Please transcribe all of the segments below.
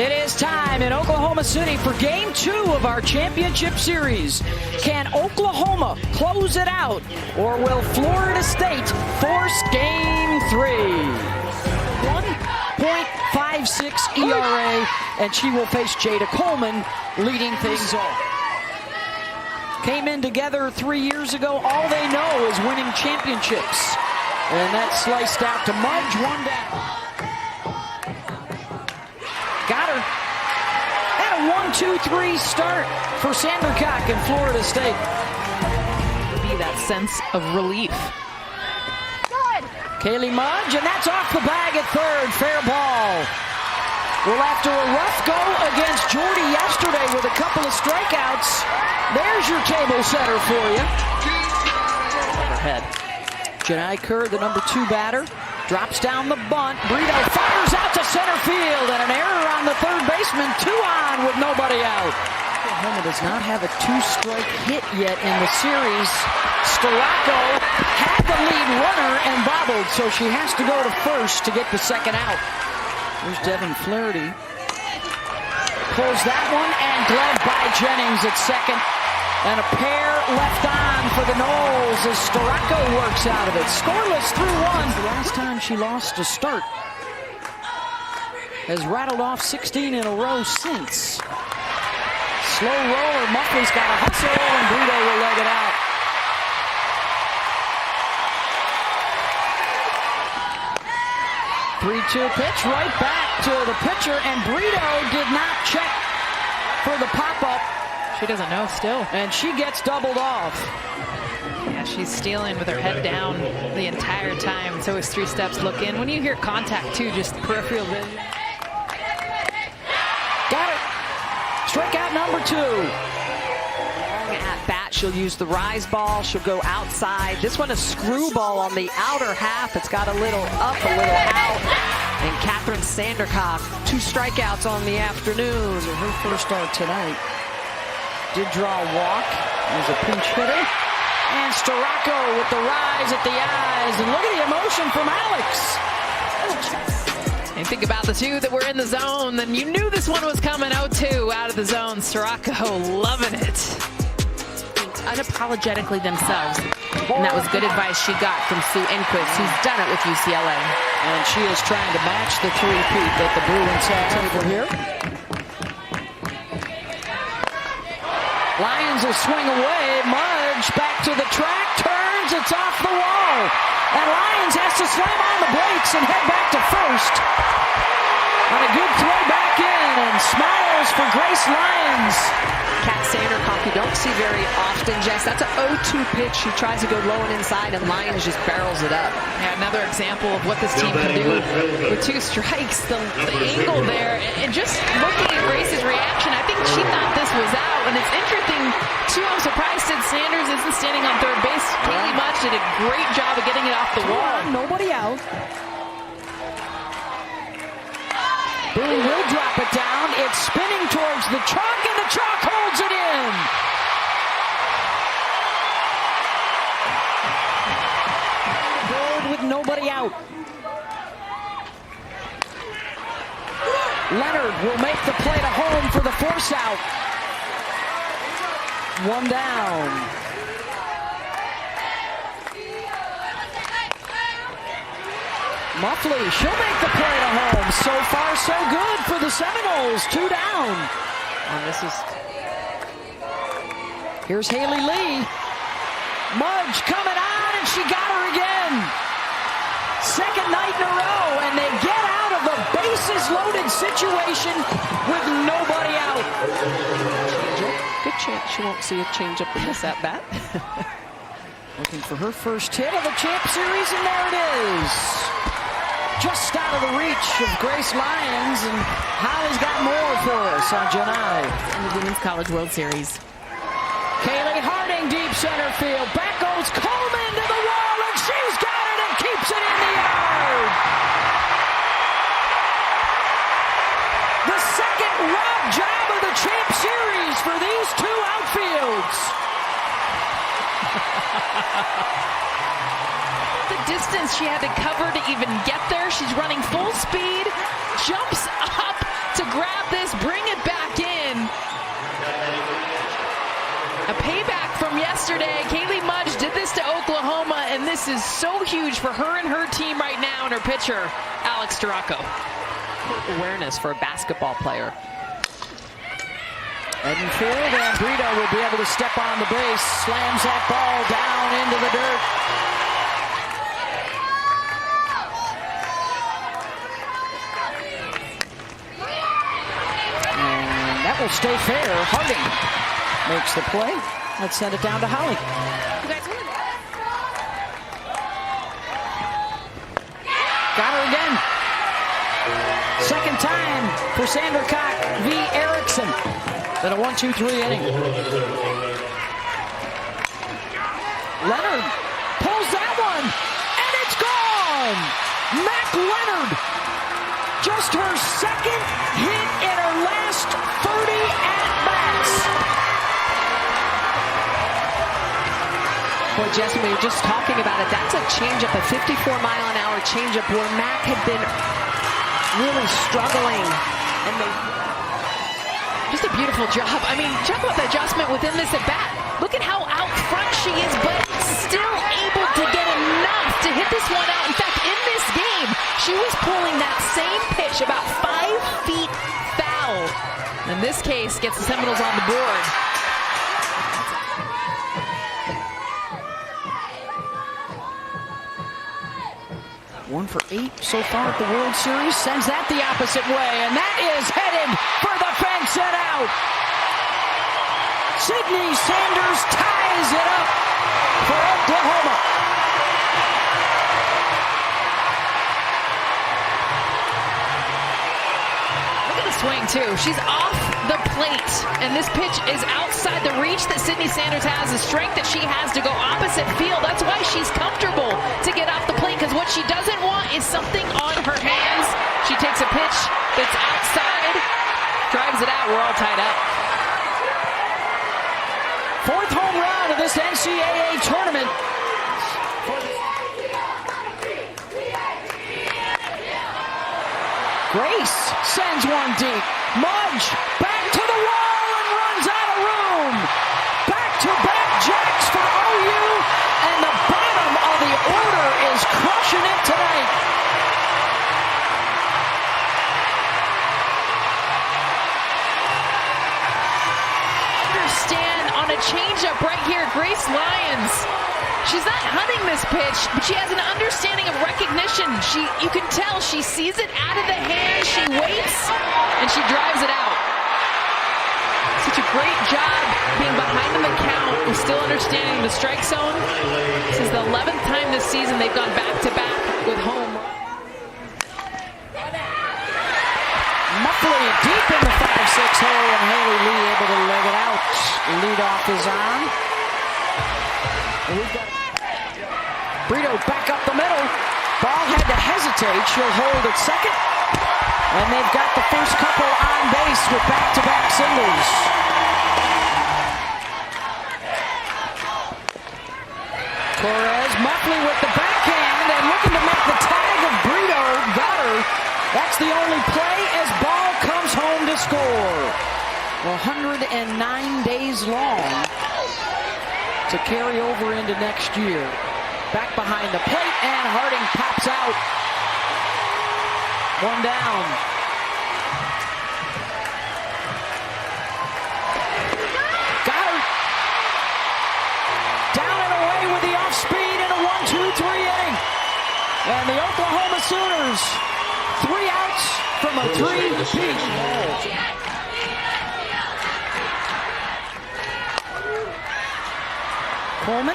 It is time in Oklahoma City for Game 2 of our championship series. Can Oklahoma close it out, or will Florida State force Game 3? 1.56 ERA, and she will face Jada Coleman leading things off. Came in together 3 years ago. All they know is winning championships. And that sliced out to Mudge, one down. Got her. And a 1-2-3 start for Sandercock in Florida State. Be that sense of relief. Good. Kaylee Mudge, and that's off the bag at third. Fair ball. Well, after a rough go against Jordy yesterday with a couple of strikeouts, there's your table setter for you. Overhead. Janai Kerr, the number 2 batter, drops down the bunt. Brito fires out to center field, and an error on the third baseman. 2 on with nobody out. Oklahoma does not have a 2-strike hit yet in the series. Storako had the lead runner and bobbled, so she has to go to first to get the second out. There's Devin Flaherty. Pulls that one, and gloved by Jennings at second. And a pair left on for the Noles as Storako works out of it. Scoreless through 1. The last time she lost a start. Has rattled off 16 in a row since. Slow roller. Muffley's got a hustle, and Brito will leg it out. Three-two pitch right back to the pitcher, and Brito did not check for the pop-up. She doesn't know still. And she gets doubled off. Yeah, she's stealing with her head down the entire time. It's always 3 steps look in. When you hear contact too, just peripheral vision. Got it. Strikeout number 2. At bat, she'll use the rise ball. She'll go outside. This one a screwball on the outer half. It's got a little up, a little out. And Catherine Sandercock, 2 strikeouts on the afternoon. Her first start tonight. Did draw a walk as a pinch hitter. And Storako with the rise at the eyes. And look at the emotion from Alex. And think about the 2 that were in the zone. Then you knew this one was coming. 0-2 out of the zone. Storako loving it. Unapologetically themselves. And that was good advice she got from Sue Enquist, who's done it with UCLA. And she is trying to match the 3-peat that the Bruins have over here. Lions will swing away. Mudge back to the track. Turns. It's off the wall. And Lions has to slam on the brakes and head back to first. On a good throw back in. And smiles for Grace Lyons. Cat Sandercock, you don't see very often, Jess. That's an 0-2 pitch. She tries to go low and inside, and Lyons just barrels it up. Yeah, another example of what this team can do with 2 strikes. The angle there, and just looking at Grace's reaction, I think she thought this was out. And it's interesting, too, I'm surprised Sid Sanders isn't standing on third base. Kaylee Mudge did a great job of getting it off the wall. Nobody out. Boone will drop it down. It's spinning towards the chalk, and the chalk holds it in. Board with nobody out. Leonard will make the play to home for the force out. 1 down. Muffley, she'll make the play to home. So far, so good for the Seminoles. 2 down. And this is... Here's Haley Lee. Mudge coming on, and she got her again. Second night in a row, and they get out of a bases-loaded situation with nobody out. Good chance she won't see a changeup in this at-bat. Looking for her first hit of the Champ Series, and there it is. Just out of the reach of Grace Lyons, and Holly's got more for us on Janai. In the Women's College World Series. Kaylee Harding, deep center field. Back goes Coleman to the wall, and she's got it and keeps it in the yard. The second rob job of the Champ Series for these 2 outfields. The distance she had to cover to even get there. She's running full speed, jumps up, to grab this, bring it back in. A payback from yesterday. Kaylee Mudge did this to Oklahoma, and this is so huge for her and her team right now, and her pitcher, Alex Duraco. Awareness for a basketball player. Edenfield, and Brito will be able to step on the base, slams that ball down into the dirt. And that will stay fair. Harding makes the play. Let's send it down to Holly. Got her again. Second time for Sandercock v. Erickson. Then a 1-2-3 inning. Leonard pulls that one, and it's gone! Mac Leonard, just her second hit in her last 30 at-bats. Boy, Jesse, we were just talking about it. That's a changeup, a 54-mile-an-hour changeup where Mac had been really struggling, and they... Just a beautiful job. I mean, talk about the adjustment within this at-bat. Look at how out front she is, but still able to get enough to hit this one out. In fact, in this game, she was pulling that same pitch about 5 feet foul. In this case, gets the Seminoles on the board. One for 8 so far at the World Series. Sends that the opposite way, and that is headed for the fence and out. Sydney Sanders ties it up for Oklahoma. Look at the swing, too. She's off the plate, and this pitch is outside the reach that Sydney Sanders has, the strength that she has to go opposite field. That's why she's comfortable to get off the plate, because what she doesn't want is something on her hands. She takes a pitch that's outside, drives it out. We're all tied up. Fourth home run of this NCAA tournament. Grace sends one deep. Mudge back to the wall and runs out of room. Back-to-back jacks for OU, and the bottom of the order is crushing it tonight. Understand on a changeup right here, Grace Lyons. She's not hunting this pitch, but she has an understanding of recognition. You can tell she sees it out of the hand, she waits, and she drives it out. Such a great job being behind them in count and still understanding the strike zone. This is the 11th time this season they've gone back-to-back with home. Muffley deep in the 5-6 hole, and Haley Lee able to leg it out. Lead off is on. Brito back up the middle. Ball had to hesitate. She'll hold at second. And they've got the first couple on base with back-to-back singles. Torres, Muffley with the backhand and looking to make the tag of Brito. Got her. That's the only play as ball comes home to score. 109 days long to carry over into next year. Back behind the plate, and Harding pops out. One down. Got her. Down and away with the off-speed in a 1-2-3 inning. And the Oklahoma Sooners, 3 outs from a 3-peat. Coleman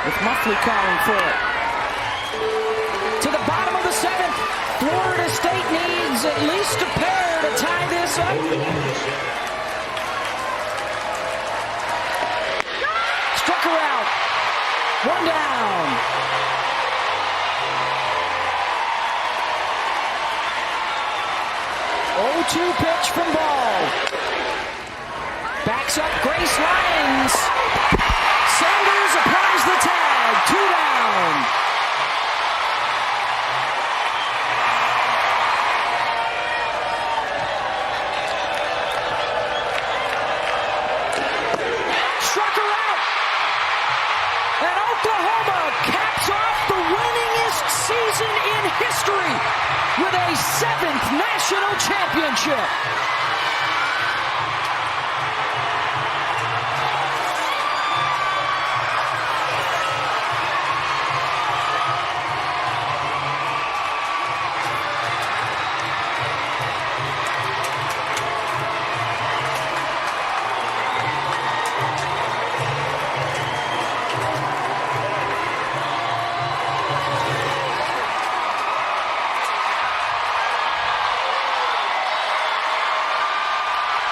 with Muffley calling for it. To the bottom of the 7th. Florida State needs at least a pair to tie this up. Struck her out. One down. 0-2 pitch from Ball. Backs up Grace Lyons. Sanders applies the tag. 2 down. history with a 7th national championship.